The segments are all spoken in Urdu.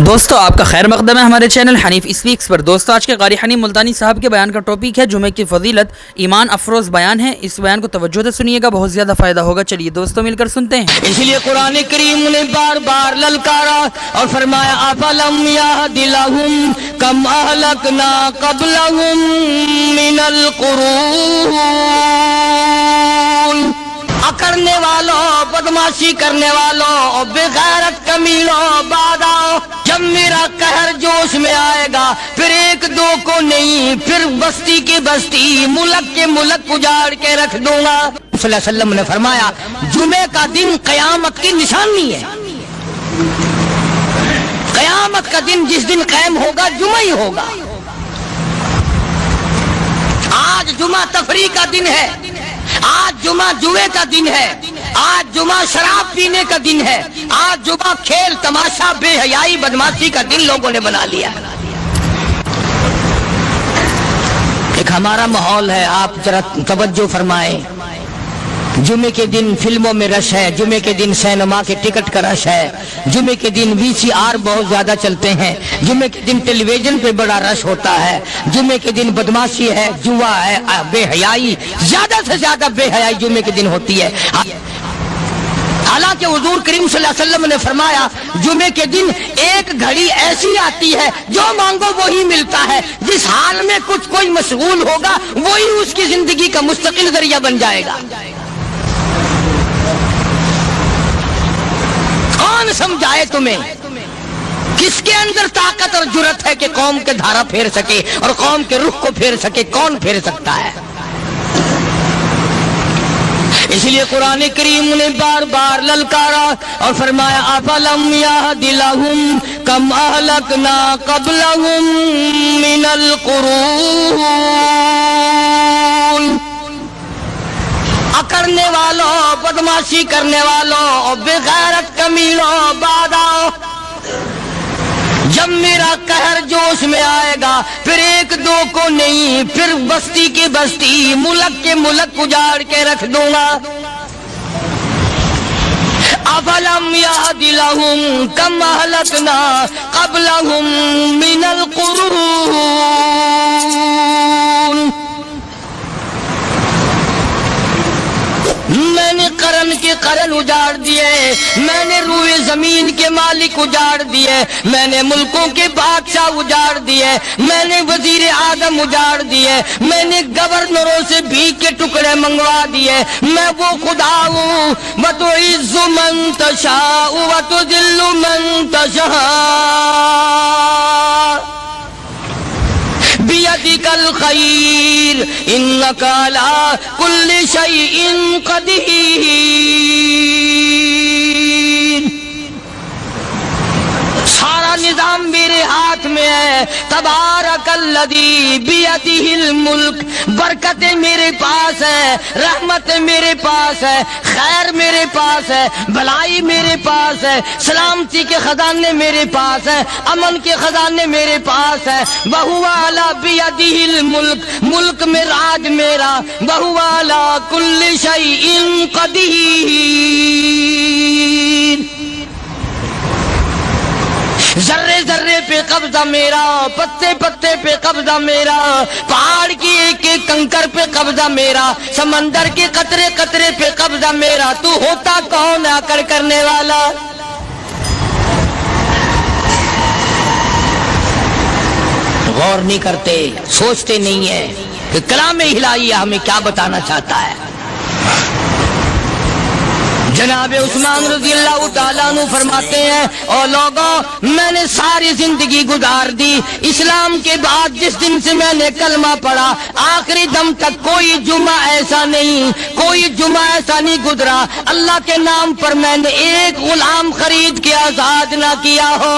دوستو آپ کا خیر مقدم ہے ہمارے چینل حنیف اسپیکس پر۔ دوستو آج کے قاری حنیف ملتانی صاحب کے بیان کا ٹاپک ہے جمعے کی فضیلت، ایمان افروز بیان ہے۔ اس بیان کو توجہ سے سنیے گا، بہت زیادہ فائدہ ہوگا۔ چلیے دوستو مل کر سنتے ہیں۔ اس لیے قرآن کریم نے بار بار للکارا اور فرمایا افلم یہد لہم کم اہلکنا قبلہم من القرون، اکڑنے والوں، بدماشی کرنے والوں، بے غیرت کمیلوں، بعد آؤ جب میرا قہر جوش میں آئے گا، پھر ایک دو کو نہیں، پھر بستی کی بستی، ملک کے ملک اجاڑ کے رکھ دوں گا۔ صلی اللہ علیہ وسلم نے فرمایا جمعے کا دن قیامت کی نشانی ہے۔ قیامت کا دن جس دن قائم ہوگا جمعہ ہی ہوگا۔ آج جمعہ تفریح کا دن ہے، آج جمعہ جوے کا دن ہے، آج جمعہ شراب پینے کا دن ہے، آج جمعہ کھیل تماشا بے حیائی بدماشی کا دن لوگوں نے بنا لیا۔ ایک ہمارا ماحول ہے، آپ ذرا توجہ فرمائیں۔ جمعے کے دن فلموں میں رش ہے، جمعے کے دن سینما کے ٹکٹ کا رش ہے، جمعے کے دن VCR بہت زیادہ چلتے ہیں، جمعے کے دن ٹیلی ویژن پہ بڑا رش ہوتا ہے، جمعے کے دن بدماشی ہے، جوا ہے، بے حیائی، زیادہ سے زیادہ بے حیائی جمعے کے دن ہوتی ہے۔ حالانکہ حضور کریم صلی اللہ علیہ وسلم نے فرمایا جمعے کے دن ایک گھڑی ایسی آتی ہے جو مانگو وہی ملتا ہے، جس حال میں کچھ کوئی مشغول ہوگا وہی اس کی زندگی کا مستقل ذریعہ بن جائے گا۔ کون سمجھائے تمہیں؟ کس کے اندر طاقت اور جرت ہے کہ قوم کے دھارا پھیر سکے اور قوم کے رخ کو پھیر سکے؟ کون پھیر سکتا ہے؟ اس لیے قرآن کریم نے بار بار للکارا اور فرمایا افلم یہد لہم کم اہلکنا قبلہم من القرون، اکڑنے والوں، بدماشی کرنے والوں، بے غیرت کمیلوں، بعد آؤ جب میرا قہر جوش میں آئے گا، پھر ایک دو کو نہیں، پھر بستی کی بستی، ملک کے ملک اجاڑ کے رکھ دوں گا۔ افلم یہد لہم کم اہلکنا قبلہم من القرون، میں نے قرن کے قرن اجاڑ دیے، میں نے روئے زمین کے مالک اجاڑ دیے، میں نے ملکوں کے بادشاہ اجاڑ دیے، میں نے وزیر اعظم اجاڑ دیے، میں نے گورنروں سے بھیک کے ٹکڑے منگوا دیے۔ میں وہ خدا ہوں وَتُعِزُّ مَن تَشَاءُ وَتُذِلُّ مَن تَشَاءُ بِيَدِكَ الْخَيْرُ إِنَّكَ عَلَى كُلِّ شَيْءٍ قَدِيرٌ۔ سارا نظام میرے ہاتھ میں ہے، تبارک الذی بیدہ الملک، برکتیں میرے پاس ہے، رحمتیں میرے پاس ہے، خیر میرے پاس ہے، بھلائی میرے پاس ہے، سلامتی کے خزانے میرے پاس ہے، امن کے خزانے میرے پاس ہے۔ وَهُوَ عَلَى بِيَدِهِ الْمُلْكُ، ملک میں راج میرا، وَهُوَ عَلَى كُلِّ شَيْءٍ قَدِيرٌ۔ ذرے ذرے پہ قبضہ میرا، پتے پتے پہ قبضہ میرا، پہاڑ کی ایک ایک کنکر پہ قبضہ میرا، سمندر کے قطرے قطرے پہ قبضہ میرا۔ تو ہوتا کون آ کر کرنے والا؟ غور نہیں کرتے، سوچتے نہیں ہیں کہ کلام الہی ہمیں کیا بتانا چاہتا ہے۔ جناب عثمان رضی اللہ تعالیٰ عنہ فرماتے ہیں او لوگوں، میں نے ساری زندگی گزار دی، اسلام کے بعد جس دن سے میں نے کلمہ پڑھا آخری دم تک کوئی جمعہ ایسا نہیں، کوئی جمعہ ایسا نہیں گزرا اللہ کے نام پر میں نے ایک غلام خرید کے آزاد نہ کیا ہو۔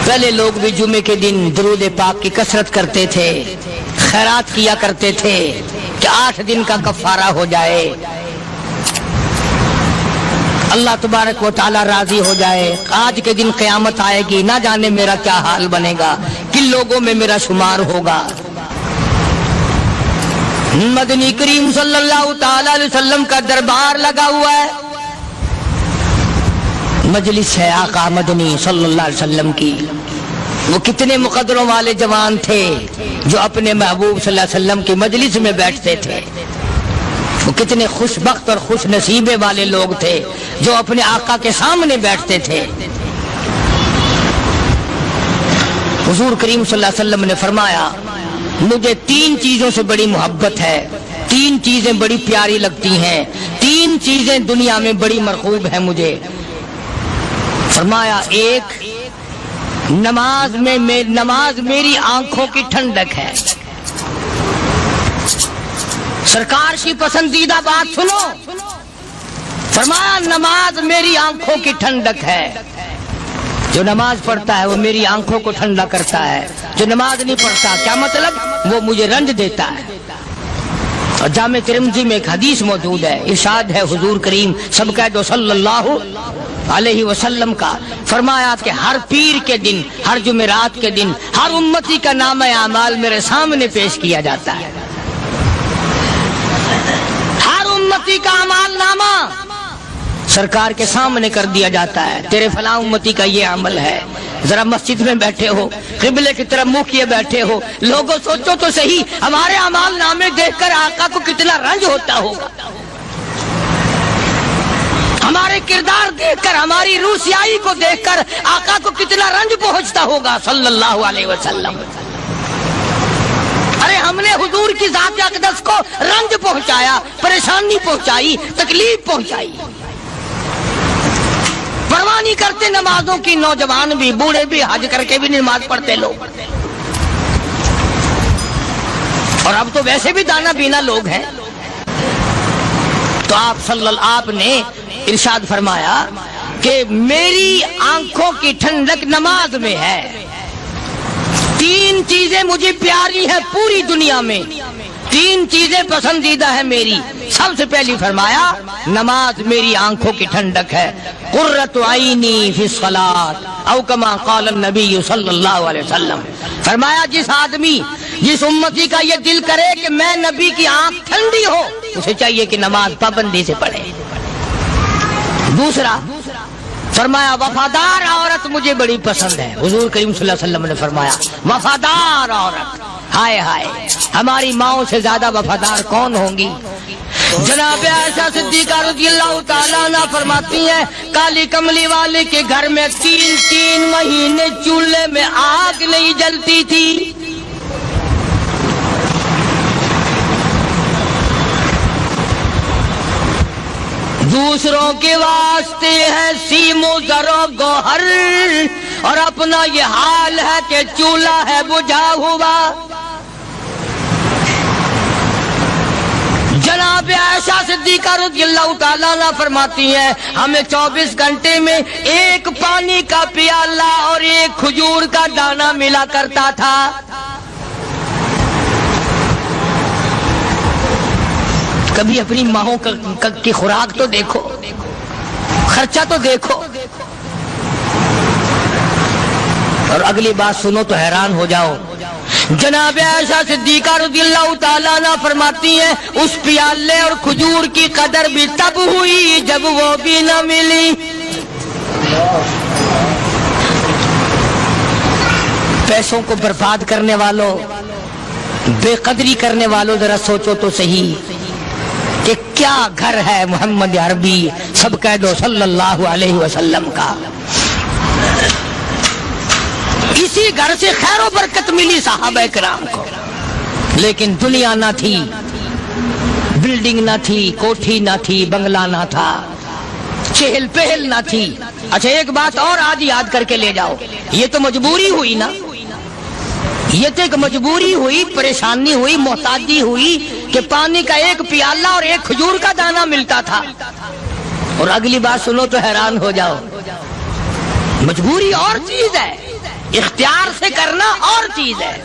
پہلے لوگ بھی جمعے کے دن درود پاک کی کثرت کرتے تھے، خیرات کیا کرتے تھے کہ 8 دن کا کفارہ ہو جائے، اللہ تبارک و تعالی راضی ہو جائے۔ آج کے دن قیامت آئے گی، نہ جانے میرا کیا حال بنے گا، کن لوگوں میں میرا شمار ہوگا۔ مدنی کریم صلی اللہ تعالی علیہ وسلم کا دربار لگا ہوا ہے، مجلس ہے آقا مدنی صلی اللہ علیہ وسلم کی. وہ کتنے مقدروں والے جوان تھے جو اپنے محبوب صلی اللہ علیہ وسلم کی مجلس میں بیٹھتے تھے. وہ کتنے خوش بخت اور خوش نصیبے والے لوگ تھے جو اپنے آقا کے سامنے بیٹھتے تھے. حضور کریم صلی اللہ علیہ وسلم نے فرمایا مجھے 3 چیزوں سے بڑی محبت ہے, 3 چیزیں بڑی پیاری لگتی ہیں, 3 چیزیں دنیا میں بڑی مرغوب ہیں مجھے. فرمایا ایک نماز میری آنکھوں کی ٹھنڈک ہے. سرکار کی پسندیدہ بات سنو, فرمایا نماز میری آنکھوں کی ٹھنڈک ہے. جو نماز پڑھتا ہے وہ میری آنکھوں کو ٹھنڈا کرتا ہے, جو نماز نہیں پڑھتا کیا مطلب وہ مجھے رنج دیتا ہے. اور جامع ترمذی میں ایک حدیث موجود ہے, ارشاد ہے حضور کریم سب کہہ دو صلی اللہ علیہ وسلم کا, فرمایا کہ ہر پیر کے دن, ہر جمعرات کے دن ہر امتی کا نامہ اعمال میرے سامنے پیش کیا جاتا ہے. ہر امتی کا اعمال نامہ سرکار کے سامنے کر دیا جاتا ہے. تیرے فلاں امتی کا یہ عمل ہے. ذرا مسجد میں بیٹھے ہو, قبلے کی طرف منہ کیے بیٹھے ہو, لوگوں سوچو تو صحیح ہمارے اعمال نامے دیکھ کر آقا کو کتنا رنج ہوتا ہوگا. ہمارے کردار دیکھ کر, ہماری روح سیاہی کو دیکھ کر آقا کو کتنا رنج پہنچتا ہوگا صلی اللہ علیہ وسلم. ارے ہم نے حضور کی ذات اقدس کو رنج پہنچایا, پریشانی پہنچائی, تکلیف پہنچائی. پرواہ نہیں کرتے نمازوں کی, نوجوان بھی بوڑھے بھی حج کر کے بھی نماز پڑھتے لوگ, اور اب تو ویسے بھی دانا بینا لوگ ہیں. تو آپ نے ارشاد فرمایا کہ میری آنکھوں کی ٹھنڈک نماز میں ہے. 3 چیزیں مجھے پیاری ہیں پوری دنیا میں, 3 چیزیں پسندیدہ ہیں میری. سب سے پہلی فرمایا نماز میری آنکھوں کی ٹھنڈک ہے. قرۃ عینی فی الصلاۃ او کما قال النبی صلی اللہ علیہ وسلم. فرمایا جس آدمی, جس امتی کا یہ دل کرے کہ میں نبی کی آنکھ ٹھنڈی ہو, اسے چاہیے کہ نماز پابندی سے پڑھے. دوسرا فرمایا وفادار عورت مجھے بڑی پسند ہے. حضور کریم صلی اللہ علیہ وسلم نے فرمایا وفادار عورت, ہائے ہائے ہماری ماؤں سے زیادہ وفادار کون ہوں گی. جناب عائشہ صدیقہ رضی اللہ تعالیٰ عنہ فرماتی ہیں کالی کملی والے کے گھر میں 3 مہینے چولہے میں آگ نہیں جلتی تھی. دوسروں کے واسطے ہے سیم و زر و گوہر, اور اپنا یہ حال ہے کہ چولہا ہے بجھا ہوا. جناب عائشہ صدیقہ رضی اللہ تعالیٰ عنہ فرماتی ہیں ہمیں 24 گھنٹے میں 1 پانی کا پیالہ اور 1 کھجور کا دانہ ملا کرتا تھا. کبھی اپنی ماؤں کی خوراک تو دیکھو, خرچہ تو دیکھو. اور اگلی بات سنو تو حیران ہو جاؤ. جناب عائشہ صدیقہ رضی اللہ تعالیٰ عنہ فرماتی ہیں اس پیالے اور کھجور کی قدر بھی تب ہوئی جب وہ بھی نہ ملی. پیسوں کو برباد کرنے والوں, بے قدری کرنے والوں, ذرا سوچو تو صحیح کہ کیا گھر ہے محمد عربی سب کہہ دو صلی اللہ علیہ وسلم کا. اسی گھر سے خیر و برکت ملی صحابہ کرام کو, لیکن دنیا نہ تھی, بلڈنگ نہ تھی, کوٹھی نہ تھی, بنگلہ نہ تھا, چہل پہل نہ تھی. اچھا ایک بات اور آج یاد کر کے لے جاؤ, یہ تو مجبوری ہوئی نا, یہ تو ایک مجبوری ہوئی, پریشانی ہوئی, محتاجی ہوئی کہ پانی کا 1 پیالہ اور 1 کھجور کا دانہ ملتا تھا. اور اگلی بات سنو تو حیران ہو جاؤ. مجبوری اور چیز ہے, اختیار سے کرنا اور چیز ہے.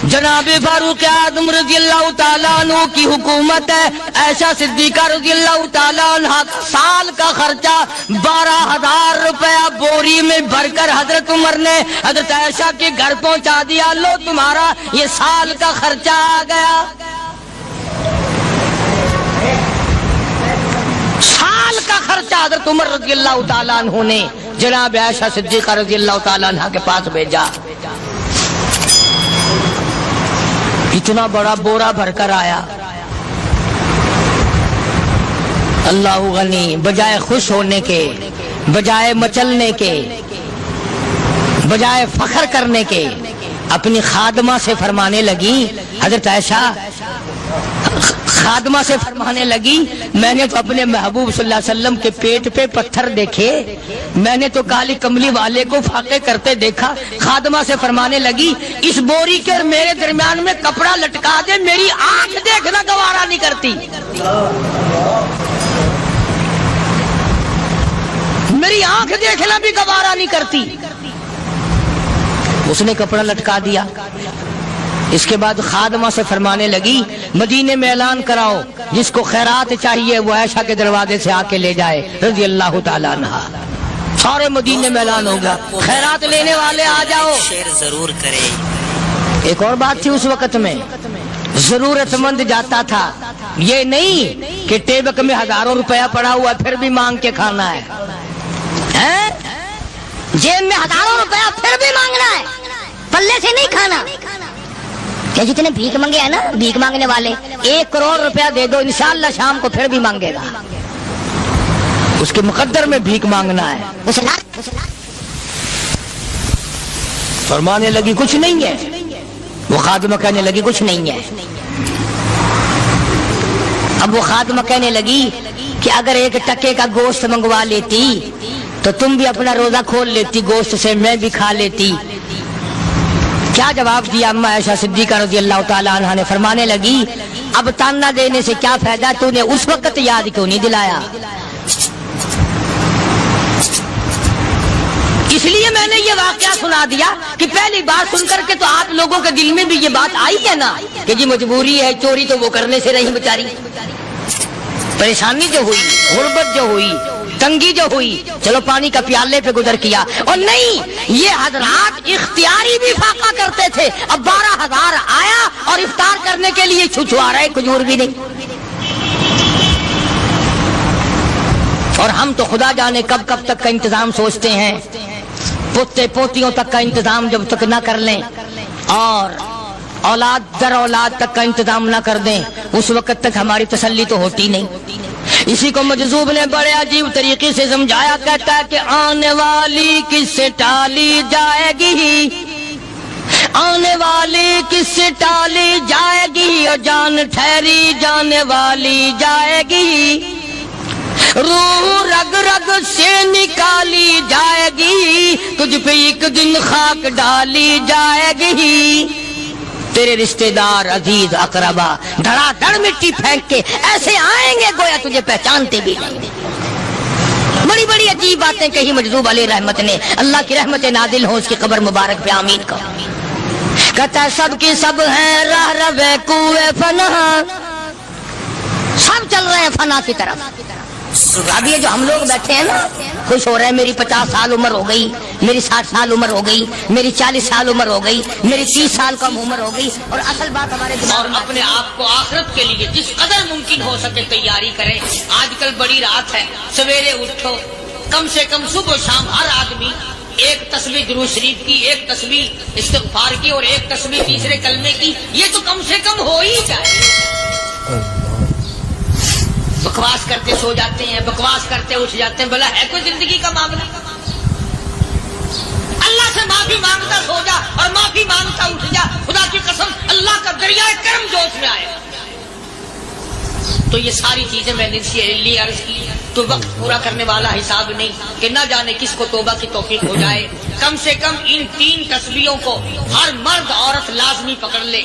جناب فاروق اعظم رضی اللہ تعالیٰ عنہ کی حکومت ہے. عائشہ صدیقہ رضی اللہ تعالیٰ عنہ سال کا خرچہ 12,000 روپیہ بوری میں بھر کر حضرت عمر نے حضرت عائشہ کے گھر پہنچا دیا. لو تمہارا یہ سال کا خرچہ آ گیا. سال کا خرچہ حضرت عمر رضی اللہ تعالیٰ عنہ نے جناب عائشہ صدیقہ رضی اللہ تعالیٰ عنہ کے پاس بھیجا. اتنا بڑا بورا بھر کر آیا. اللہ غنی، بجائے خوش ہونے کے، بجائے مچلنے کے، بجائے فخر کرنے کے، اپنی خادمہ سے فرمانے لگی، حضرت عائشہ خادمہ سے فرمانے لگی، میں نے تو اپنے محبوب صلی اللہ علیہ وسلم کے پیٹ پہ پتھر دیکھے، میں نے تو کالی کملی والے کو فاقے کرتے دیکھا. خادمہ سے فرمانے لگی، اس بوری کے اور میرے درمیان میں کپڑا لٹکا دے، میری آنکھ دیکھنا گوارا نہیں کرتی، میری آنکھ دیکھنا بھی گوارا نہیں کرتی. اس نے کپڑا لٹکا دیا. اس کے بعد خادمہ سے فرمانے لگی، مدینے میں اعلان کراؤ، جس کو خیرات چاہیے وہ عائشہ کے دروازے سے آ کے لے جائے رضی اللہ تعالیٰ عنہ. سارے مدینے میں اعلان ہوگا، خیرات لینے والے آ جاؤ. شیئر ضرور کرے. ایک اور بات تھی اس وقت میں، ضرورت مند جاتا تھا، یہ نہیں کہ ٹیبک میں ہزاروں روپیہ پڑا ہوا پھر بھی مانگ کے کھانا ہے، جیب میں ہزاروں روپیہ پھر بھی مانگنا ہے، پلے سے نہیں کھانا. کہ جتنے بھیک مانگے ہیں نا، بھیک مانگنے والے، 1 کروڑ روپیہ دے دو انشاءاللہ شام کو پھر بھی مانگے گا. اس کے مقدر میں بھیک مانگنا ہے. فرمانے لگی کچھ نہیں ہے. وہ خادمہ کہنے لگی کچھ نہیں ہے. اب وہ خادمہ کہنے لگی کہ اگر 1 ٹکے کا گوشت منگوا لیتی تو تم بھی اپنا روزہ کھول لیتی، گوشت سے میں بھی کھا لیتی. کیا جواب دیا اما عائشہ صدیقہ رضی اللہ تعالیٰ عنہ نے؟ فرمانے لگی، اب تانا دینے سے کیا فائدہ، تو نے اس وقت یاد کیوں نہیں دلایا؟ اس لیے میں نے یہ واقعہ سنا دیا کہ پہلی بات سن کر کے تو آپ لوگوں کے دل میں بھی یہ بات آئی ہے نا کہ جی مجبوری ہے، چوری تو وہ کرنے سے رہی بیچاری. پریشانی جو ہوئی، غربت جو ہوئی، تنگی جو ہوئی، چلو پانی کا پیالے پہ گزر کیا. اور نہیں، یہ حضرات اختیاری بھی فاقہ کرتے تھے. اب 12,000 آیا اور افطار کرنے کے لیے چھچھوا رہے، کھجور بھی نہیں. اور ہم تو خدا جانے کب کب تک کا انتظام سوچتے ہیں، پوتے پوتیوں تک کا انتظام جب تک نہ کر لیں اور اولاد در اولاد تک کا انتظام نہ کر دیں، اس وقت تک ہماری تسلی تو ہوتی نہیں. اسی کو مجذوب نے بڑے عجیب طریقے سے سمجھایا، کہتا ہے کہ آنے والی کس سے ٹالی جائے گی، آنے والی کس سے ٹالی جائے گی، اور جان ٹھہری جانے والی جائے گی، روح رگ رگ سے نکالی جائے گی، تجھ پہ ایک دن خاک ڈالی جائے گی. تیرے رشتہ دار عزیز اقربا دھڑا دھڑ مٹی پھینک کے ایسے آئیں گے گویا تجھے پہچانتے بھی نہیں. بڑی بڑی عجیب باتیں کہی مجذوب علیہ رحمت نے. اللہ کی رحمت نازل ہو اس کی قبر مبارک پہ آمین کہو. کہتا ہے سب کی سب ہیں راہ روے کوئے فنا، سب چل رہے ہیں فنا کی طرف. اب یہ جو ہم لوگ بیٹھے ہیں نا، خوش ہو رہے ہیں، میری 50 سال عمر ہو گئی، میری 60 سال عمر ہو گئی، میری 40 سال عمر ہو گئی، میری 30 سال کم عمر ہو گئی. اور اصل بات ہمارے اور اپنے آپ کو آخرت کے لیے جس قدر ممکن ہو سکے تیاری کریں. آج کل بڑی رات ہے، سویرے اٹھو، کم سے کم صبح و شام ہر آدمی 1 تسبیح درود شریف کی، 1 تسبیح استغفار کی، اور 1 تسبیح تیسرے کلمے کی. یہ تو کم سے کم ہو ہی جائے. بکواس کرتے سو جاتے ہیں، بکواس کرتے اٹھ جاتے ہیں. بلا ہے کوئی زندگی کا معاملہ؟ اللہ سے معافی مانگتا سو جا اور معافی مانگتا اٹھ جا. خدا کی قسم اللہ کا دریائے کرم جوش میں آئے. تو یہ ساری چیزیں میں نے اس لیے عرض کی تو وقت پورا کرنے والا حساب نہیں کہ نہ جانے کس کو توبہ کی توفیق ہو جائے. کم سے کم ان 3 تسبیحوں کو ہر مرد عورت لازمی پکڑ لے.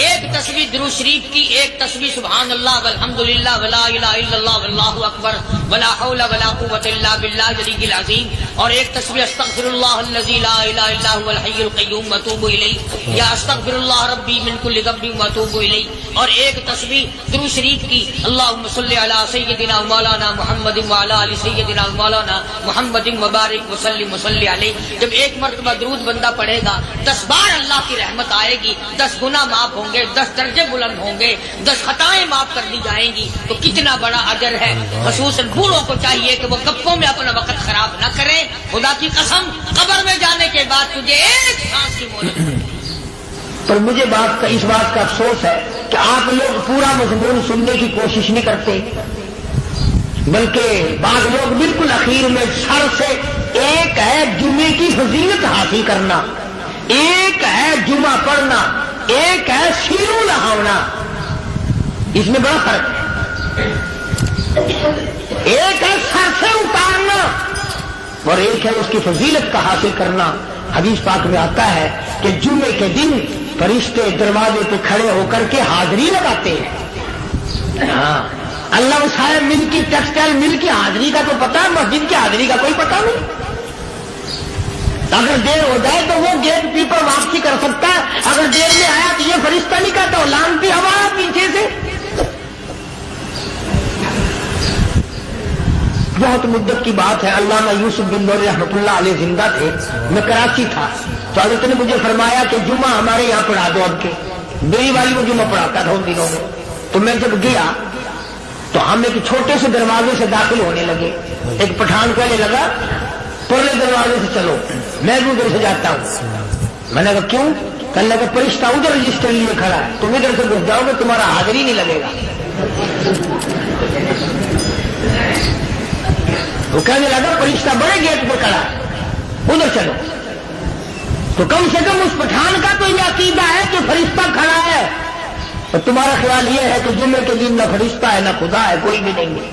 1 تسبیح درود شریف کی، 1 تسبیح سبحان اللہ والحمدللہ ولا الہ الا اللہ واللہ اکبر ولا حول ولا قوۃ الا باللہ العلی العظیم، اور 1 تسبیح استغفر اللہ الذی لا الہ الا هو الحی القیوم واتوب الیہ، یا استغفر اللہ ربی من کل ذنب واتوب الیہ، اور 1 تسبیح درود شریف کی اللہم صلی علی سیدنا مولانا محمد وعلی آل سیدنا مولانا محمد مبارک وسلم وصلی علیہ. جب ایک مرتبہ درود بندہ پڑھے گا 10 بار اللہ کی رحمت آئے گی، 10 گناہ معاف ہوں گے، 10 درجے بلند ہوں گے، 10 خطائیں معاف کر دی جائیں گی، تو کتنا بڑا اجر ہے۔ خصوصاً بوڑھوں کو چاہیے کہ وہ گپوں میں اپنا وقت خراب نہ کریں۔ خدا کی قسم قبر میں جانے کے بعد تجھے ایک سانس کی مہلت ملے گی۔ پر مجھے اس بات کا افسوس ہے کہ آپ لوگ پورا مضمون سننے کی کوشش نہیں کرتے، بلکہ بعض لوگ بالکل اخیر میں سر سے، ایک ہے جمعے کی فضیلت حاصل کرنا، ایک ہے جمعہ پڑھنا، ایک ہے سیرو نہانا، اس میں بڑا فرق ہے۔ ایک ہے سر سے اتارنا اور ایک ہے اس کی فضیلت کا حاصل کرنا۔ حدیث پاک میں آتا ہے کہ جمعے کے دن فرشتے دروازے پہ کھڑے ہو کر کے حاضری لگاتے ہیں۔ ہاں، اللہ صاحب مل کی ٹیکسٹائل مل کی حاضری کا تو پتا ہے، مسجد کی حاضری کا کوئی پتا نہیں۔ اگر دیر ہو جائے تو وہ گیٹ کیپر واپسی کر سکتا ہے، اگر دیر میں آیا تو یہ فرشتہ نہیں کہتا، وہ لانتی ہوا پیچھے سے۔ بہت مدت کی بات ہے، علامہ یوسف بن نور رحمۃ اللہ علیہ زندہ تھے، میں کراچی تھا، تو حضرت نے مجھے فرمایا کہ جمعہ ہمارے یہاں پڑھا دو اب کے۔ میری والی وہ جمعہ پڑھاتا تھا ان دنوں میں، تو میں جب گیا تو ہم ایک چھوٹے سے دروازے سے داخل ہونے لگے۔ ایک پٹھان کہنے لگا پرلے دروازے سے چلو، میں بھی ادھر سے جاتا ہوں۔ میں نے کہا کیوں؟ کہنے لگا فرشتہ ادھر رجسٹر لیے کھڑا ہے، تم ادھر سے گھس جاؤ گے تمہارا حاضری نہیں لگے گا۔ وہ کہنے لگا فرشتہ بڑے گیٹ پہ کھڑا ہے، ادھر چلو۔ تو کم سے کم اس پٹھان کا تو یہ عقیدہ ہے کہ فرشتہ کھڑا ہے، اور تمہارا خیال یہ ہے کہ جمعے کے دن نہ فرشتہ ہے نہ خدا ہے، کوئی بھی نہیں ہے۔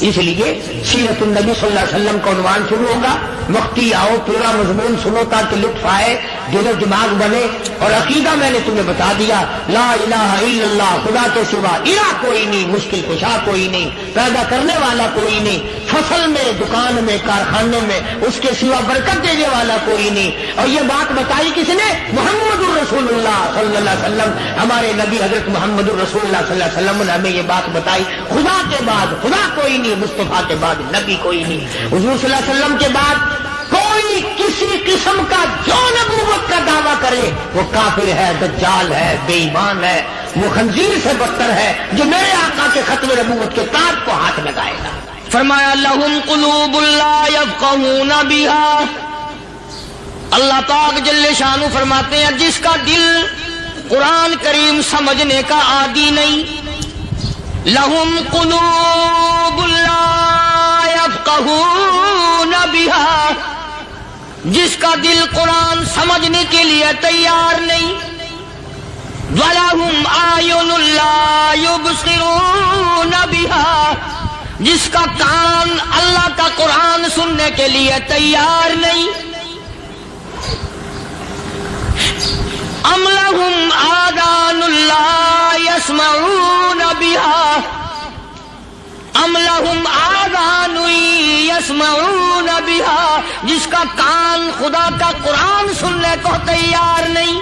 اس لیے سیرت النبی صلی اللہ علیہ وسلم کا عنوان شروع ہوگا، وقتی آؤ پورا مضمون سنو تاکہ لطف آئے، دل و دماغ بنے۔ اور عقیدہ میں نے تمہیں بتا دیا، لا الہ الا اللہ، خدا کے سوا الہ کوئی نہیں، مشکل کشا کوئی نہیں، پیدا کرنے والا کوئی نہیں، فصل میں، دکان میں، کارخانے میں اس کے سوا برکت دینے والا کوئی نہیں۔ اور یہ بات بتائی کس نے؟ محمد الرسول اللہ صلی اللہ علیہ وسلم، ہمارے نبی حضرت محمد الرسول اللہ صلی اللہ علیہ وسلم نے ہمیں یہ بات بتائی۔ خدا کے بعد خدا کوئی نہیں، مصطفیٰ کے بعد نبی کوئی نہیں، حضور صلی اللہ علیہ وسلم کے بعد کوئی کسی قسم کا جو نبوت کا دعویٰ کرے وہ کافر ہے، دجال ہے، بے ایمان ہے، وہ خنزیر سے بدتر ہے جو میرے آقا کے ختم نبوت کے تاج کو ہاتھ لگائے گا۔ فرمایا لہم قلوب لا یفقہون بہا، اللہ پاک جل شانہ فرماتے ہیں جس کا دل قرآن کریم سمجھنے کا عادی نہیں، لہم قلوب لا یفقہون بہا، جس کا دل قرآن سمجھنے کے لیے تیار نہیں، وَلَهُمْ أَعْيُنٌ لَا يُبْصِرُونَ بِهَا، جس کا کان اللہ کا قرآن سننے کے لیے تیار نہیں، أَمْ لَهُمْ آذَانٌ لَا يَسْمَعُونَ بِهَا، أَمْ لَهُمْ آذَانٌ يَسْمَعُونَ بِهَا، جس کا کان خدا کا قرآن سننے کو تیار نہیں۔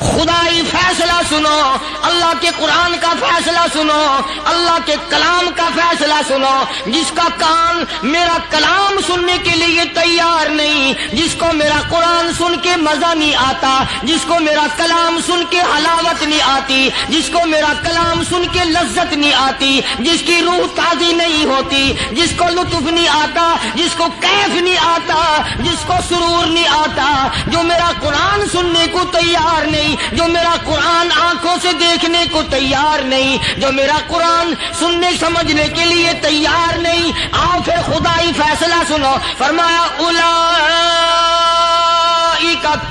خدائی فیصلہ سنو، اللہ کے قرآن کا فیصلہ سنو، اللہ کے کلام کا فیصلہ سنو۔ جس کا کان میرا کلام سننے کے لیے تیار نہیں، جس کو میرا قرآن سن کے مزہ نہیں آتا، جس کو میرا کلام سن کے حلاوت نہیں آتی، جس کو میرا کلام سن کے لذت نہیں آتی، جس کی روح تازی نہیں ہوتی، جس کو لطف نہیں آتا، جس کو کیف نہیں آتا، جس کو سرور نہیں آتا، جو میرا قرآن سننے کو تیار نہیں، جو میرا قرآن آنکھوں سے دیکھنے کو تیار نہیں، جو میرا قرآن سننے سمجھنے کے لیے تیار نہیں، آؤ پھر خدائی فیصلہ سنو۔ فرمایا اولئک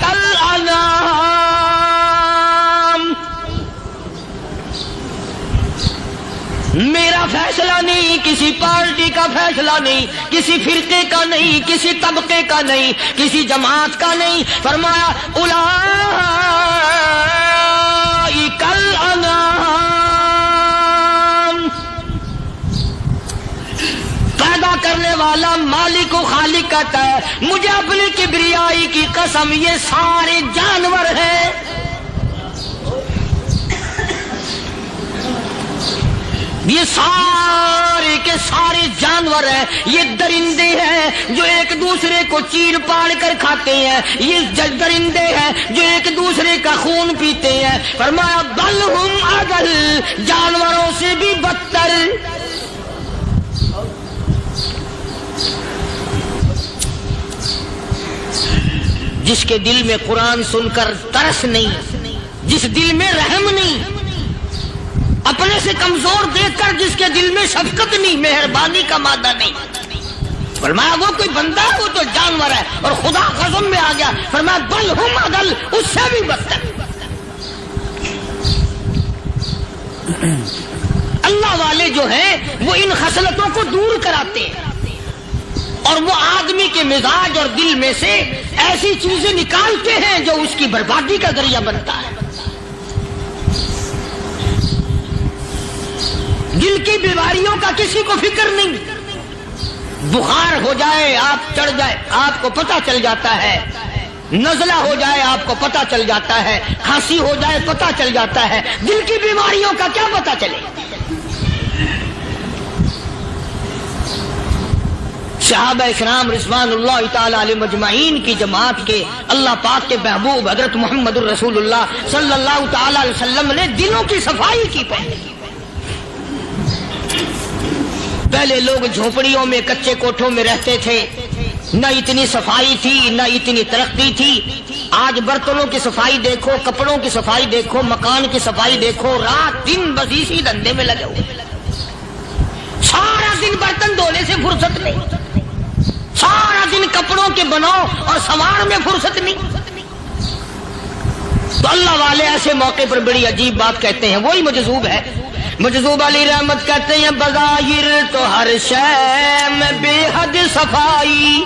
کالانعام، میرا فیصلہ نہیں، کسی پارٹی کا فیصلہ نہیں، کسی فرقے کا نہیں، کسی طبقے کا نہیں، کسی جماعت کا نہیں۔ فرمایا اولئک الانعام، پیدا کرنے والا مالک و خالق کہتا ہے مجھے اپنی کبریائی کی قسم یہ سارے جانور ہیں، یہ سارے کے سارے جانور جانور ہیں، یہ درندے ہیں جو ایک دوسرے کو چیر پاڑ کر کھاتے ہیں، یہ درندے ہیں جو ایک دوسرے کا خون پیتے ہیں۔ فرمایا بل ہم اضل، جانوروں سے بھی بدتر۔ جس کے دل میں قرآن سن کر ترس نہیں، جس دل میں رحم نہیں، اپنے سے کمزور دیکھ کر جس کے دل میں شفقت نہیں، مہربانی کا مادہ نہیں، فرمایا وہ کوئی بندہ ہے، وہ تو جانور ہے۔ اور خدا قسم میں آ گیا، فرمایا بل ہم اضل، اس سے بھی بدتر۔ اللہ والے جو ہیں وہ ان خصلتوں کو دور کراتے ہیں، اور وہ آدمی کے مزاج اور دل میں سے ایسی چیزیں نکالتے ہیں جو اس کی بربادی کا ذریعہ بنتا ہے۔ دل کی بیماریوں کا کسی کو فکر نہیں، بخار ہو جائے آپ چڑھ جائے آپ کو پتہ چل جاتا ہے، نزلہ ہو جائے آپ کو پتہ چل جاتا ہے، کھانسی ہو جائے پتہ چل جاتا ہے، دل کی بیماریوں کا کیا پتہ چلے؟ صحابہ اکرام رضوان اللہ تعالی علیہم اجمعین کی جماعت کے اللہ پاک کے محبوب حضرت محمد الرسول اللہ صلی اللہ تعالی علیہ وسلم نے دلوں کی صفائی کی پہلے لوگ جھونپڑیوں میں کچے کوٹھوں میں رہتے تھے، نہ اتنی صفائی تھی نہ اتنی ترقی تھی۔ آج برتنوں کی صفائی دیکھو، کپڑوں کی صفائی دیکھو، مکان کی صفائی دیکھو، رات دن بس اسی دھندے میں لگے ہوئے، سارا دن برتن دھونے سے فرصت نہیں، سارا دن کپڑوں کے بناؤ اور سنوار میں فرصت نہیں۔ تو اللہ والے ایسے موقع پر بڑی عجیب بات کہتے ہیں، وہی مجذوب ہے، مجذوب علی رحمت کہتے ہیں بظاہر تو ہر شے میں بے حد صفائی،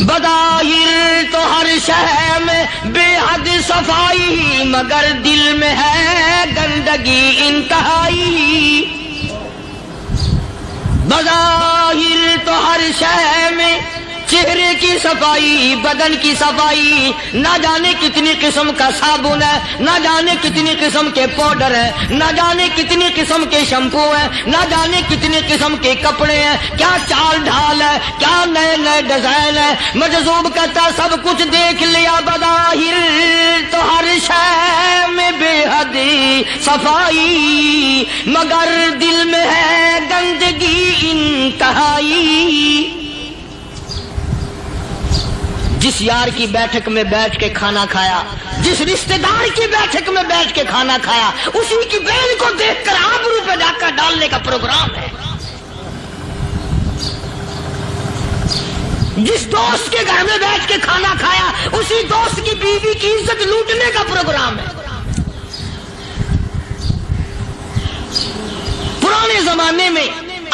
بظاہر تو ہر شے میں بے حد صفائی، مگر دل میں ہے گندگی انتہائی۔ بظاہر تو ہر شے میں چہرے کی صفائی، بدن کی صفائی، نہ جانے کتنی قسم کا صابن ہے، نہ جانے کتنی قسم کے پاؤڈر ہیں، نہ جانے کتنی قسم کے شیمپو ہیں، نہ جانے کتنی قسم کے کپڑے ہیں، کیا چال ڈھال ہے، کیا نئے نئے ڈیزائن ہے۔ مجذوب کہتا سب کچھ دیکھ لیا، بظاہر تو ہر شے میں بے حد صفائی، مگر دل میں ہے گندگی انتہائی۔ جس یار کی بیٹھک میں بیٹھ کے کھانا کھایا، جس رشتہ دار کی بیٹھک میں بیٹھ کے کھانا کھایا، اسی کی بہن کو دیکھ کر آبرو پہ ڈاکہ ڈالنے کا پروگرام ہے۔ جس دوست کے گھر میں بیٹھ کے کھانا کھایا، اسی دوست کی بیوی کی عزت لوٹنے کا پروگرام ہے۔ پرانے زمانے میں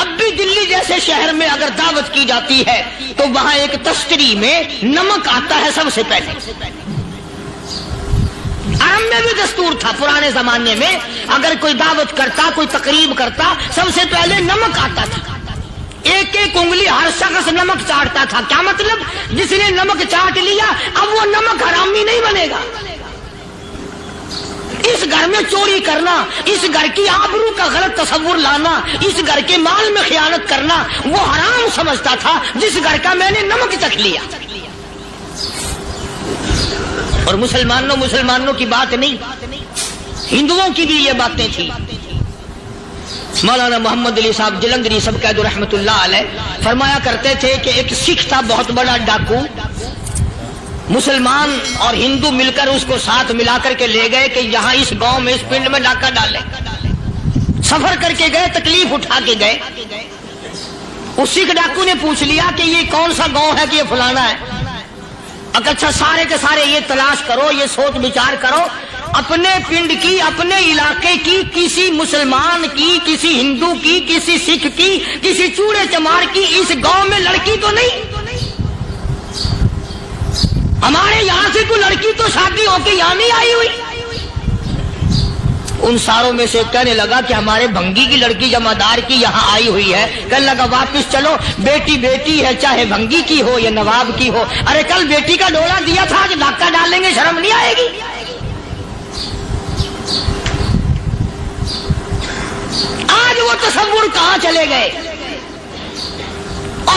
اب بھی دلی جیسے شہر میں اگر دعوت کی جاتی ہے تو وہاں ایک تشتری میں نمک آتا ہے سب سے پہلے۔ عرب میں بھی دستور تھا پرانے زمانے میں، اگر کوئی دعوت کرتا، کوئی تقریب کرتا، سب سے پہلے نمک آتا تھا۔ ایک ایک انگلی ہر شخص نمک چاٹتا تھا۔ کیا مطلب؟ جس نے نمک چاٹ لیا اب وہ نمک حرامی نہیں بنے گا۔ اس گھر میں چوری کرنا، اس گھر کی آبرو کا غلط تصور لانا، اس گھر کے مال میں خیانت کرنا وہ حرام سمجھتا تھا جس گھر کا میں نے نمک چکھ لیا۔ اور مسلمانوں کی بات نہیں، ہندوؤں کی بھی یہ باتیں تھی۔ مولانا محمد علی صاحب جلندری سب قید رحمت اللہ علیہ فرمایا کرتے تھے کہ ایک سکھ تھا بہت بڑا ڈاکو، مسلمان اور ہندو مل کر اس کو ساتھ ملا کر کے لے گئے کہ یہاں اس گاؤں میں اس پنڈ میں ڈاکہ ڈالے۔ سفر کر کے گئے، تکلیف اٹھا کے گئے۔ اس سکھ ڈاکو نے پوچھ لیا کہ یہ کون سا گاؤں ہے کہ یہ فلانا ہے۔ اچھا سارے کے سارے یہ تلاش کرو، یہ سوچ بچار کرو، اپنے پنڈ کی، اپنے علاقے کی، کسی مسلمان کی، کسی ہندو کی، کسی سکھ کی، کسی چوڑے چمار کی اس گاؤں میں لڑکی تو نہیں؟ ہمارے یہاں سے کوئی لڑکی تو شادی ہو کے یہاں نہیں آئی ہوئی۔ ان ساروں میں سے کہنے لگا کہ ہمارے بھنگی کی لڑکی جمعدار کی یہاں آئی ہوئی ہے۔ کہنے لگا واپس چلو، بیٹی بیٹی ہے، چاہے بھنگی کی ہو یا نواب کی ہو۔ ارے کل بیٹی کا ڈولا دیا تھا، آج ڈاکہ ڈالیں گے، شرم نہیں آئے گی؟ آج وہ تصور کہاں چلے گئے؟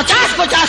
50-50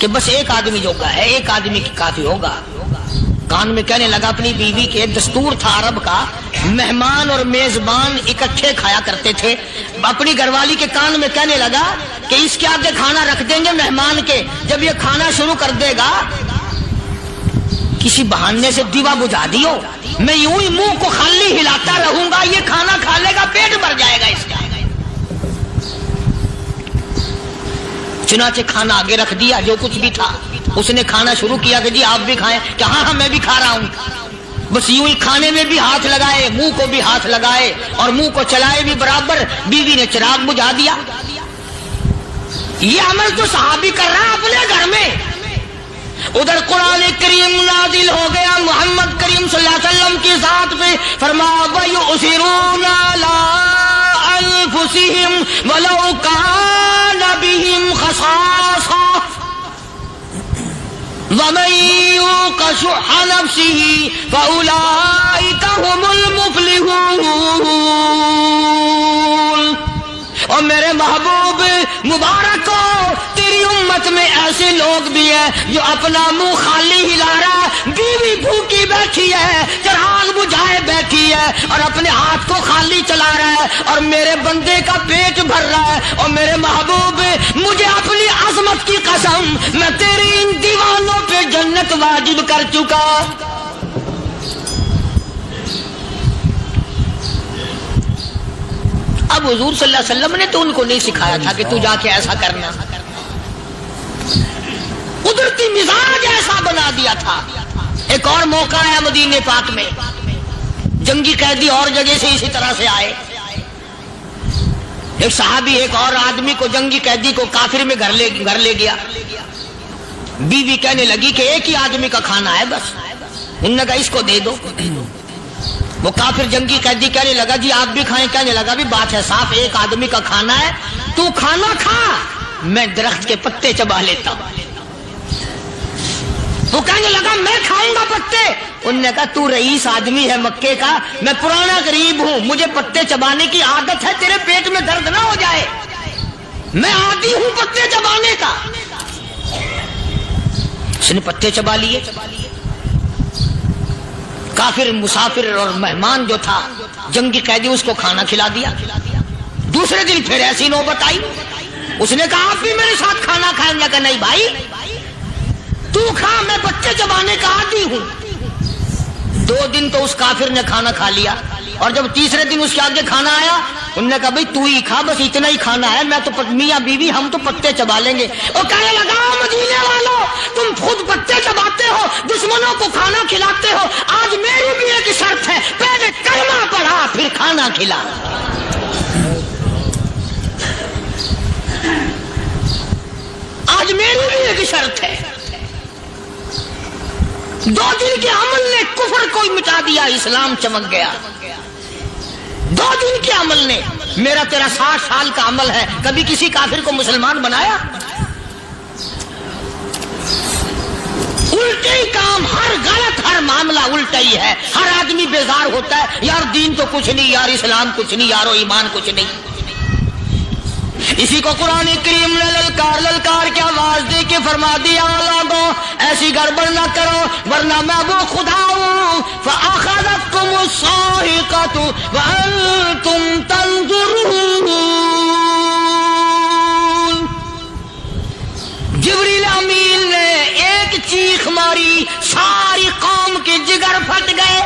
کہ بس ایک آدمی جوگا ہے, ایک آدمی کی کافی ہوگا. کان میں کہنے لگا اپنی بیوی کے, دستور تھا عرب کا, مہمان اور میزبان اکٹھے کھایا کرتے تھے. اپنی گھر والی کے کان میں کہنے لگا کہ اس کے آگے کھانا رکھ دیں گے مہمان کے, جب یہ کھانا شروع کر دے گا کسی بہانے سے دیوا بجھا دیو, میں یوں ہی منہ کو خالی ہلاتا رہوں گا, یہ کھانا کھا لے گا, پیٹ بھر جائے گا اس کا. چنانچہ کھانا آگے رکھ دیا, جو کچھ بھی تھا. اس نے کھانا شروع کیا کہ جی آپ بھی کھائیں, کہ ہاں میں بھی کھا رہا ہوں. بس یوں ہی کھانے میں بھی ہاتھ لگائے, منہ کو بھی ہاتھ لگائے اور منہ کو چلائے بھی برابر. بیوی نے چراغ بجھا دیا. یہ عمل تو صحابی کر رہا اپنے گھر میں. ادھر قرآن کریم نازل ہو گیا محمد کریم صلی اللہ علیہ وسلم کی ذات پہ, فرمایا وَيُؤْثِرُونَ عَلَىٰ أَنفُسِهِمْ وَلَوْ كَانَ بِهِمْ خَصَاصَةٌ وَمَن يُوقَ شُحَّ نَفْسِهِ فَأُولَٰئِكَ هُمُ الْمُفْلِحُونَ. اور میرے محبوب مبارک ہو, تیری امت میں ایسے لوگ بھی ہیں جو اپنا منہ خالی ہلا رہا ہے, بیوی بھوکی بیٹھی ہے, چراغ بجھائے بیٹھی ہے اور اپنے ہاتھ کو خالی چلا رہا ہے, اور میرے بندے کا پیٹ بھر رہا ہے. اور میرے محبوب مجھے اپنی عظمت کی قسم, میں تیری ان دیوانوں پہ جنت واجب کر چکا. اب حضور صلی اللہ علیہ وسلم نے تو ان کو نہیں سکھایا تھا کہ تو جا کے ایسا کرنا, قدرتی مزاج ایسا بنا دیا تھا. ایک اور موقع آیا مدینے پاک میں, جنگی قیدی اور جگہ سے اسی طرح سے آئے. ایک صحابی ایک اور آدمی کو, جنگی قیدی کو کافر میں گھر لے گیا. بیوی کہنے لگی کہ ایک ہی آدمی کا کھانا ہے بس. انہوں نے کہا اس کو دے دو. وہ کافر جنگی قیدی کہنے لگا جی آپ بھی کھائیں. کہنے لگا بھی بات ہے صاف, ایک آدمی کا کھانا ہے, تو کھانا کھا, میں درخت کے پتے چبا لیتا ہوں. وہ کہنے لگا میں کھاؤں گا پتے. انہوں نے کہا تو رئیس آدمی ہے مکے کا, میں پرانا غریب ہوں, مجھے پتے چبانے کی عادت ہے, تیرے پیٹ میں درد نہ ہو جائے, میں عادی ہوں پتے چبانے کا. اس نے پتے چبا لیے. کافر مسافر اور مہمان جو تھا جنگی قیدی, اس کو کھانا کھلا دیا. دوسرے دن پھر ایسی نوبت آئی, اس نے کہا آپ بھی میرے ساتھ کھانا کھائیں گے؟ کہ نہیں بھائی تو کھا, میں پتے چبانے کا عادی ہوں. 2 دن تو اس کافر نے کھانا کھا لیا, اور جب تیسرے دن اس کے آگے کھانا آیا, انہوں نے کہا بھائی تو ہی کھا, بس اتنا ہی کھانا ہے, میں تو میاں بیوی ہم تو پتے چبا لیں گے. اور کہنے لگا مدینے والوں, تم خود پتے چباتے ہو, دشمنوں کو کھانا کھلاتے ہو, آج میری بھی ایک شرط ہے, پہلے کلمہ پڑھا پھر کھانا کھلا. آج میری بھی ایک شرط ہے. 2 دن کے عمل نے کفر کو مٹا دیا, اسلام چمک گیا. 2 دن کے عمل نے, میرا تیرا 60 سال کا عمل ہے, کبھی کسی کافر کو مسلمان بنایا؟ الٹے ہی کام, ہر غلط, ہر معاملہ الٹا ہی ہے. ہر آدمی بیزار ہوتا ہے, یار دین تو کچھ نہیں, یار اسلام کچھ نہیں, یارو ایمان کچھ نہیں. اسی کو قرآن کریم نے للکار کے آواز دے کے فرما دیا لوگوں ایسی گڑبڑ نہ کرو ورنہ میں وہ خدا ہوں. فَأَخَذَتْكُمُ الصَّاعِقَةُ وَأَنْتُمْ تَنْظُرُونَ. جبریل امین نے ایک چیخ ماری, ساری قوم کے جگر پھٹ گئے.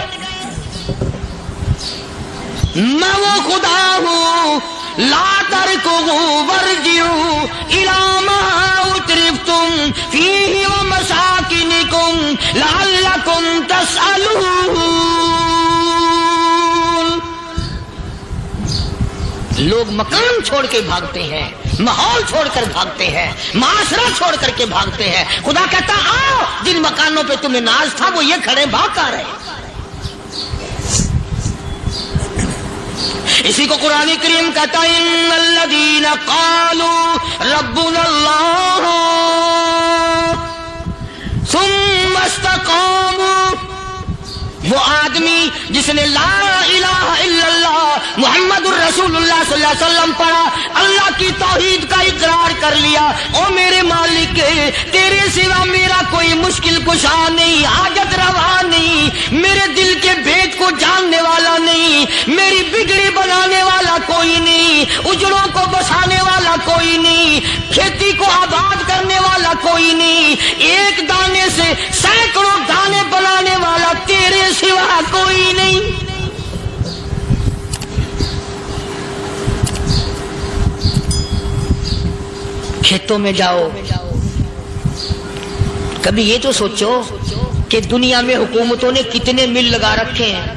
میں وہ خدا ہوں, لا تركضوا وارجعوا إلى ما أترفتم فيه ومساكنكم لعلكم تسألون. لوگ مکان چھوڑ کے بھاگتے ہیں, ماحول چھوڑ کر بھاگتے ہیں, معاشرہ چھوڑ کر کے بھاگتے ہیں. خدا کہتا آؤ, جن مکانوں پہ تمہیں ناز تھا وہ یہ کھڑے بھاگ کر رہے. اسی کو قرآن کریم کہتا ہے ان الذین قالوا ربنا اللہ ثم استقاموا. وہ آدمی جس نے لا الہ الا اللہ محمد الرسول اللہ صلی اللہ علیہ وسلم پڑھا, اللہ کی توحید کا اقرار کر لیا, دیا او میرے مالک تیرے سوا میرا کوئی مشکل کشا نہیں، حاجت روا نہیں، میرے دل کے بھید کو جاننے والا نہیں، میری بگڑی بنانے والا کوئی نہیں، اجڑوں کو بسانے والا کوئی نہیں، کھیتی کو آباد کرنے والا کوئی نہیں، ایک دانے سے سینکڑوں دانے بنانے والا تیرے سوا کوئی نہیں۔ کھیتوں میں جاؤ، کبھی یہ تو سوچو کہ دنیا میں حکومتوں نے کتنے مل لگا رکھے ہیں،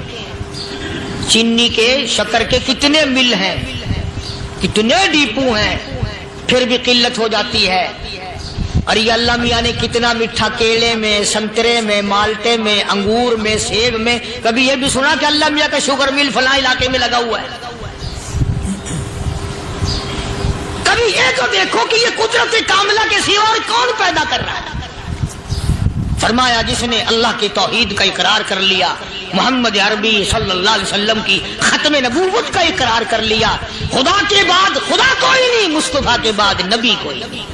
چینی کے شکر کے کتنے مل ہیں، کتنے ڈیپو ہیں، پھر بھی قلت ہو جاتی ہے۔ اور یہ اللہ میاں نے کتنا میٹھا کیلے میں، سنترے میں، مالٹے میں، انگور میں، سیب میں، کبھی یہ بھی سنا کہ اللہ میاں کا شوگر مل فلاں علاقے میں لگا ہوا ہے؟ کبھی یہ تو دیکھو کہ یہ قدرت کاملہ کے سوا اور کون پیدا کر رہا ہے؟ فرمایا جس نے اللہ کی توحید کا اقرار کر لیا، محمد عربی صلی اللہ علیہ وسلم کی ختم نبوت کا اقرار کر لیا، خدا کے بعد خدا کوئی نہیں، مصطفیٰ کے بعد نبی کوئی نہیں۔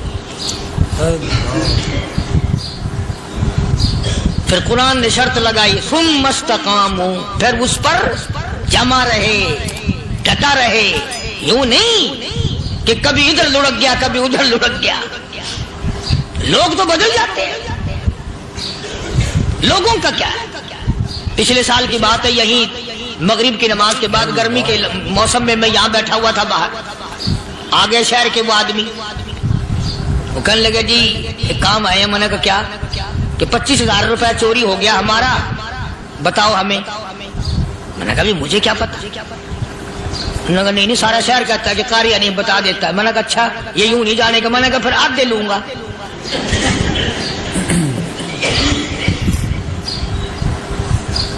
پھر قرآن نے شرط لگائی ثم استقاموا، پھر اس پر جمع رہے، ڈٹا رہے، یوں نہیں کہ کبھی ادھر لڑک گیا کبھی ادھر لڑک گیا۔ لوگ تو بدل جاتے ہیں، لوگوں کا کیا ہے؟ پچھلے سال کی بات ہے، یہیں مغرب کی نماز کے بعد گرمی کے موسم میں میں یہاں بیٹھا ہوا تھا باہر، آگے شہر کے وہ آدمی وہ کہنے لگے جی ایک کام آئے ہیں۔ میں نے کہا کیا؟ کہ 25,000 روپے چوری ہو گیا ہمارا، بتاؤ ہمیں۔ میں نے کہا مجھے کیا پتا؟ انہوں نے کہا نہیں سارا شہر کہتا ہے کہ قاریہ نہیں بتا دیتا ہے۔ میں نے کہا اچھا یہ یوں نہیں جانے کا؟ میں نے کہا پھر آدھے لوں گا۔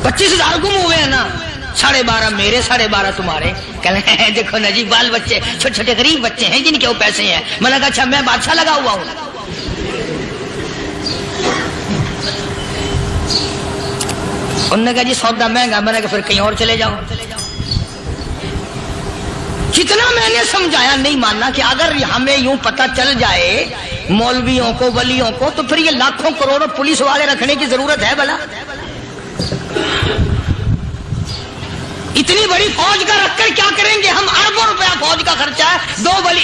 25,000 گم ہوئے ہیں نا، 12.5 میرے 12.5 تمہارے۔ کہنے ہیں دیکھو نا جی بال بچے چھوٹے چھوٹے غریب بچے ہیں جن کے وہ پیسے ہیں۔ میں نے کہا اچھا میں بادشاہ لگا ہوا ہوں؟ انہوں نے کہا جی سودا مہنگا۔ میں نے کہا پھر کہیں اور چلے جاؤ۔ کتنا میں نے سمجھایا نہیں ماننا کہ اگر ہمیں یوں پتہ چل جائے مولویوں کو ولیوں کو تو پھر یہ لاکھوں کروڑوں پولیس والے رکھنے کی ضرورت ہے بھلا؟ اتنی بڑی فوج کا رکھ کر کیا کریں گے ہم؟ اربوں روپیہ فوج کا خرچہ ہے،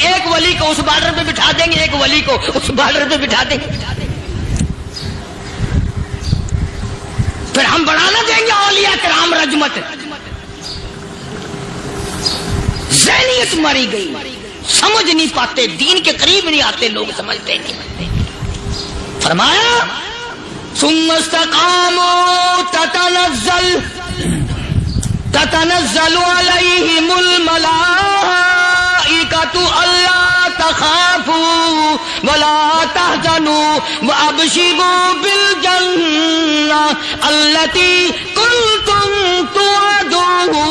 ایک ولی کو اس بارڈر پہ بٹھا دیں گے، ایک ولی کو اس بارڈر پہ بٹھا دیں گے، پھر ہم بڑھانا دیں گے اولیاء کرام رجمت۔ ذہنیت مری گئی، سمجھ نہیں پاتے، دین کے قریب نہیں آتے لوگ، سمجھتے نہیں۔ فرمایا ثم استقاموا تتنزل علیہم الملائکۃ الا تخافوا ولا تحزنوا وابشروا بالجنہ التی کنتم توعدون۔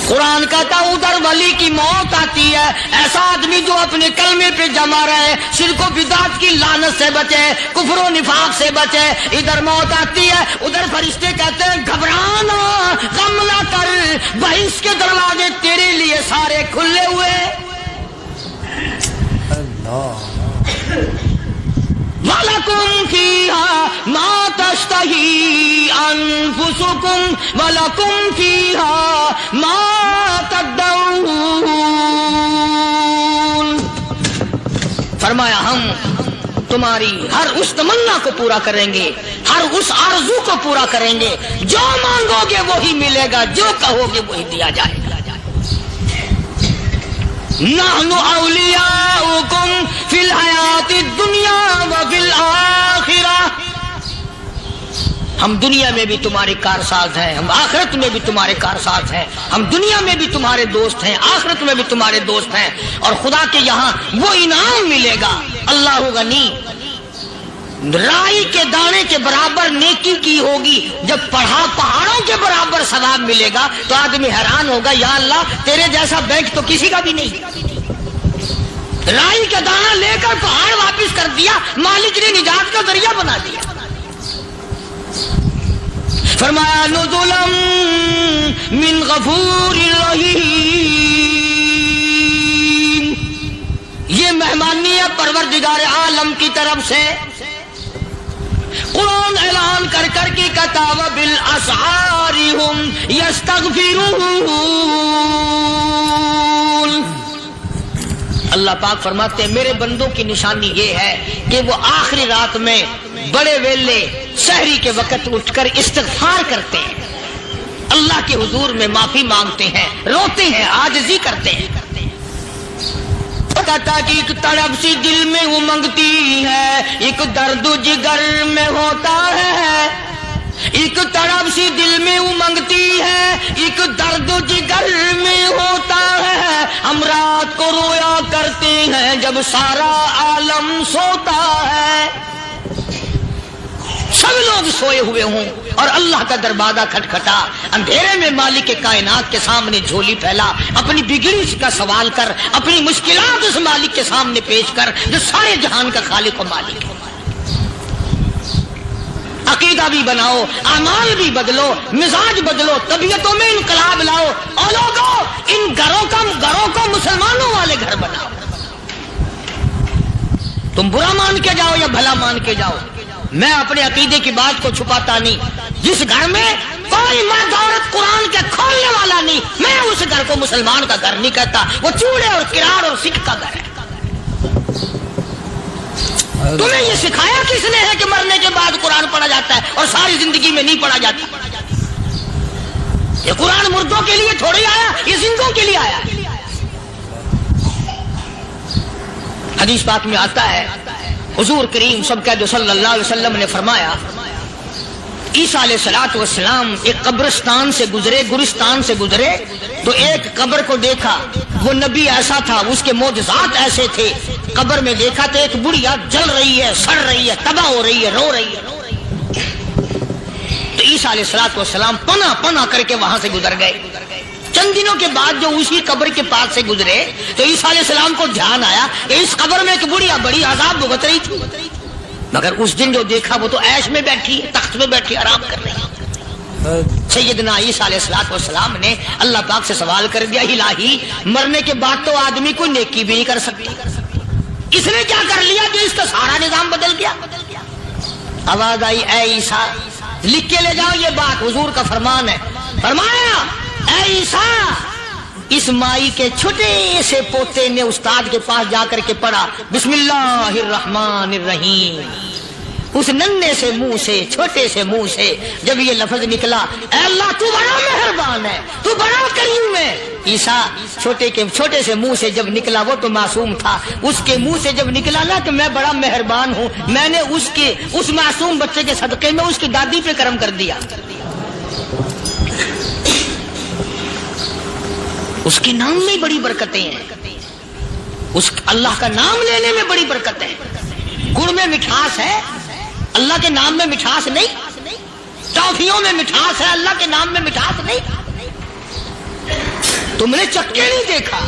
قرآن کہتا ادھر ولی کی موت آتی ہے، ایسا آدمی جو اپنے کلمے پہ جمع رہے، شرک و بدعت کی لعنت سے بچے، کفر و نفاق سے بچے۔ ادھر موت آتی ہے، ادھر فرشتے کہتے ہیں گھبرانا، غم نہ کر، بہشت کے دروازے تیرے لیے سارے کھلے ہوئے۔ وَلَكُمْ فِيهَا مَا تَشْتَهِي أَنفُسُكُمْ وَلَكُمْ فِيهَا مَا تَدَّعُونَ۔ فرمایا ہم تمہاری ہر اس تمنا کو پورا کریں گے، ہر اس آرزو کو پورا کریں گے، جو مانگو گے وہی ملے گا، جو کہو گے وہی دیا جائے گا۔ نحن اولیاؤکم فی الحیات الدنیا وفی الآخرہ، ہم دنیا میں بھی تمہارے کارساز ہیں، ہم آخرت میں بھی تمہارے کارساز ہیں، ہم دنیا میں بھی تمہارے دوست ہیں، آخرت میں بھی تمہارے دوست ہیں، اور خدا کے یہاں وہ انعام ملے گا۔ اللہ غنی، رائی کے دانے کے برابر نیکی کی ہوگی، جب پہاڑوں کے برابر ثواب ملے گا تو آدمی حیران ہوگا، یا اللہ تیرے جیسا بینک تو کسی کا بھی نہیں۔ رائی کا دانہ لے کر پہاڑ واپس کر دیا، مالک نے نجات کا ذریعہ بنا دیا۔ فرمایا نزلا من غفور رحیم، مہمانی ہے پروردگار عالم کی طرف سے. قرآن اعلان کر کر کے کہتا وبالاسحار هم یستغفرون. اللہ پاک فرماتے ہیں میرے بندوں کی نشانی یہ ہے کہ وہ آخری رات میں بڑے ویلے سحری کے وقت اٹھ کر استغفار کرتے ہیں, اللہ کے حضور میں معافی مانگتے ہیں, روتے ہیں, عاجزی کرتے ہیں. کہتا کہ ایک تڑپ سی دل میں امنگتی ہے, ایک درد جگر میں ہوتا ہے. ایک تڑپ سی دل میں امنگتی ہے, ایک درد جگر میں ہوتا ہے. ہم رات کو رویا کرتے ہیں جب سارا عالم سوتا ہے. سب لوگ سوئے ہوئے ہوں اور اللہ کا دروازہ کھٹکھٹا, اندھیرے میں مالک کے کائنات کے سامنے جھولی پھیلا, اپنی بگڑی کا سوال کر, اپنی مشکلات اس مالک کے سامنے پیش کر جو سارے جہان کا خالق و مالک ہے. عقیدہ بھی بناؤ, اعمال بھی بدلو, مزاج بدلو, طبیعتوں میں انقلاب لاؤ, اور لوگوں ان گھروں کو مسلمانوں والے گھر بناؤ. تم برا مان کے جاؤ یا بھلا مان کے جاؤ, میں اپنے عقیدے کی بات کو چھپاتا نہیں. جس گھر میں کوئی مرد عورت قرآن کے کھولنے والا نہیں, میں اس گھر کو مسلمان کا گھر نہیں کہتا, وہ چوڑے اور کراڑ اور سکھ کا گھر ہے. تمہیں یہ سکھایا کس نے ہے کہ مرنے کے بعد قرآن پڑھا جاتا ہے اور ساری زندگی میں نہیں پڑھا جاتا؟ یہ قرآن مردوں کے لیے تھوڑی آیا, یہ زندوں کے لیے آیا. حدیث پاک میں آتا ہے حضور کریم سب کہہ دو صلی اللہ علیہ وسلم نے فرمایا عیسیٰ علیہ الصلوۃ والسلام ایک قبرستان سے گزرے, گورستان سے گزرے تو ایک قبر کو دیکھا. وہ نبی ایسا تھا, اس کے معجزات ایسے تھے. قبر میں دیکھا تو ایک بڑھیا جل رہی ہے, سڑ رہی ہے, تباہ ہو رہی ہے, رو رہی ہے. تو عیسیٰ علیہ الصلوۃ والسلام پناہ کر کے وہاں سے گزر گئے. چند دنوں کے بعد جو اسی قبر کے پاس سے گزرے تو عیسیٰ علیہ السلام کو دھیان آیا کہ اس قبر میں ایک بڑھیا بڑی عذاب بھگت رہی تھی, مگر اس دن جو دیکھا وہ تو عیش میں بیٹھی ہے, تخت میں بیٹھی آرام کر رہی ہے. سیدنا عیسیٰ علیہ السلام نے اللہ پاک سے سوال کر دیا, الہی مرنے کے بعد تو آدمی کوئی نیکی بھی نہیں کر سکتا, اس نے کیا کر لیا کہ اس کا سارا نظام بدل گیا؟ آواز آئی اے عیسیٰ لکھ کے لے جاؤ یہ بات, حضور کا فرمان ہے. فرمایا اے عیسیٰ اس مائی کے چھوٹے سے پوتے نے استاد کے پاس جا کر کے پڑھا بسم اللہ الرحمن الرحیم. اس ننھے سے منہ سے, چھوٹے سے منہ سے جب یہ لفظ نکلا اے اللہ تو بڑا مہربان ہے, تو بڑا کریم ہے. عیسیٰ چھوٹے سے منہ سے جب نکلا, وہ تو معصوم تھا, اس کے منہ سے جب نکلا نا کہ میں بڑا مہربان ہوں, میں نے اس معصوم بچے کے صدقے میں اس کی دادی پہ کرم کر دیا. اس کے نام میں بڑی برکتیں ہیں, اس اللہ کا نام لینے میں بڑی برکت ہے. گڑ میں مٹھاس ہے, اللہ کے نام میں مٹھاس نہیں. ٹافیوں میں مٹھاس ہے, اللہ کے نام میں مٹھاس نہیں. تم نے چکھ کے نہیں دیکھا,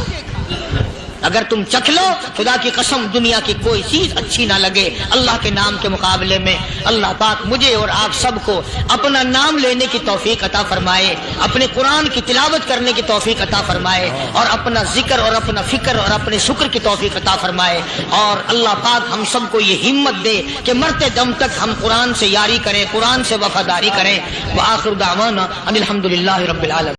اگر تم چکھ لو خدا کی قسم دنیا کی کوئی چیز اچھی نہ لگے اللہ کے نام کے مقابلے میں. اللہ پاک مجھے اور آپ سب کو اپنا نام لینے کی توفیق عطا فرمائے, اپنے قرآن کی تلاوت کرنے کی توفیق عطا فرمائے, اور اپنا ذکر اور اپنا فکر اور اپنے شکر کی توفیق عطا فرمائے. اور اللہ پاک ہم سب کو یہ ہمت دے کہ مرتے دم تک ہم قرآن سے یاری کریں, قرآن سے وفاداری کریں. وآخر دعوانا ان الحمدللہ رب العالمین.